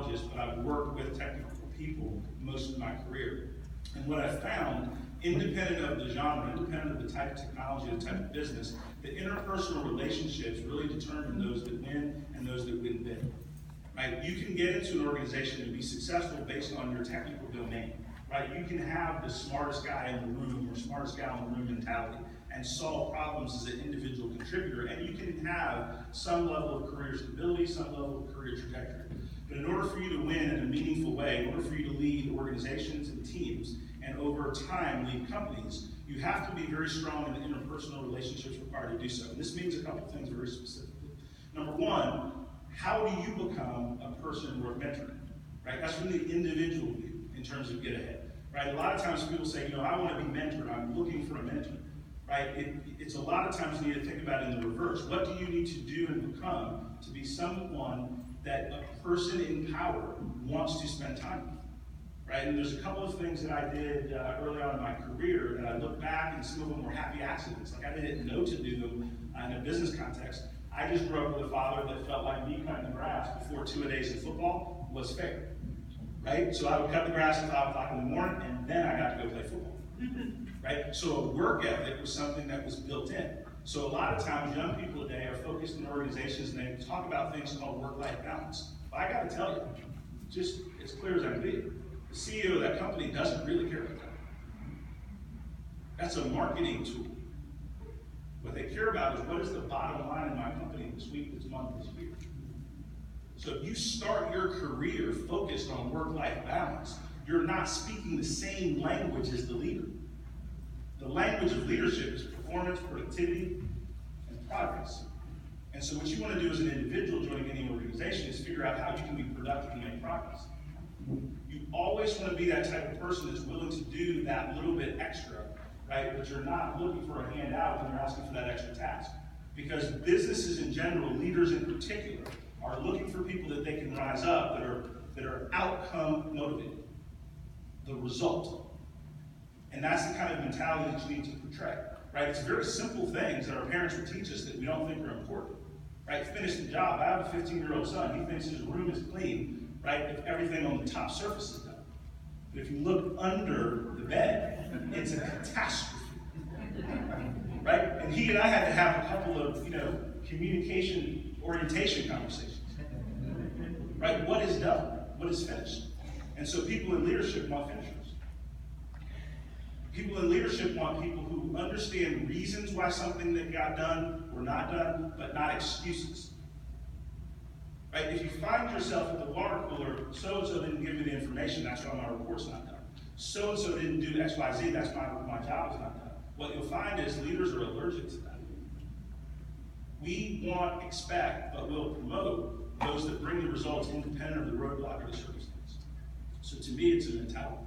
technologist, but I've worked with technical people most of my career. And what I found, independent of the genre, independent of the type of technology, the type of business, the interpersonal relationships really determine those that win and those that win big. Right? You can get into an organization and be successful based on your technical domain. Right? You can have the smartest guy in the room or smartest guy in the room mentality and solve problems as an individual contributor, and you can have some level of career stability, some level of career trajectory. But in order for you to win in a meaningful way, in order for you to lead organizations and teams, and over time lead companies, you have to be very strong in the interpersonal relationships required to do so. And this means a couple things very specifically. Number one, how do you become a person worth mentoring? Right? That's from the individual view in terms of get ahead. Right? A lot of times people say, I want to be mentored, I'm looking for a mentor. Right? It's a lot of times you need to think about it in the reverse. What do you need to do and become to be someone that a person in power wants to spend time with? Right? And there's a couple of things that I did early on in my career that I look back and some of them were happy accidents. Like I didn't know to do them in a business context. I just grew up with a father that felt like me cutting the grass before 2-a-days in football was fair. Right? So I would cut the grass at 5 o'clock in the morning and then I got to go play football. Right? So a work ethic was something that was built in. So a lot of times young people today are focused in organizations and they talk about things called work-life balance. But I got to tell you, just as clear as I can be, the CEO of that company doesn't really care about that. That's a marketing tool. What they care about is what is the bottom line in my company this week, this month, this year. So if you start your career focused on work-life balance, you're not speaking the same language as the leader. The language of leadership is performance, productivity, and progress. And so what you want to do as an individual joining any organization is figure out how you can be productive and make progress. You always want to be that type of person that's willing to do that little bit extra, right? But you're not looking for a handout when you're asking for that extra task. Because businesses in general, leaders in particular, are looking for people that they can rise up that are outcome motivated. The result. And that's the kind of mentality that you need to portray, right? It's very simple things that our parents would teach us that we don't think are important, right? Finish the job. I have a 15-year-old son. He thinks his room is clean, right, if everything on the top surface is done. But if you look under the bed, it's a catastrophe, right? And he and I had to have a couple of, communication orientation conversations, right? What is done? What is finished? And so people in leadership want finishers. People in leadership want people who understand reasons why something that got done or not done, but not excuses. Right? If you find yourself at the water cooler, so-and-so didn't give me the information, that's why my report's not done. So-and-so didn't do X, Y, Z, that's why my job is not done. What you'll find is leaders are allergic to that. We want, expect, but will promote those that bring the results independent of the roadblock or the circumstance. So to me, it's a mentality.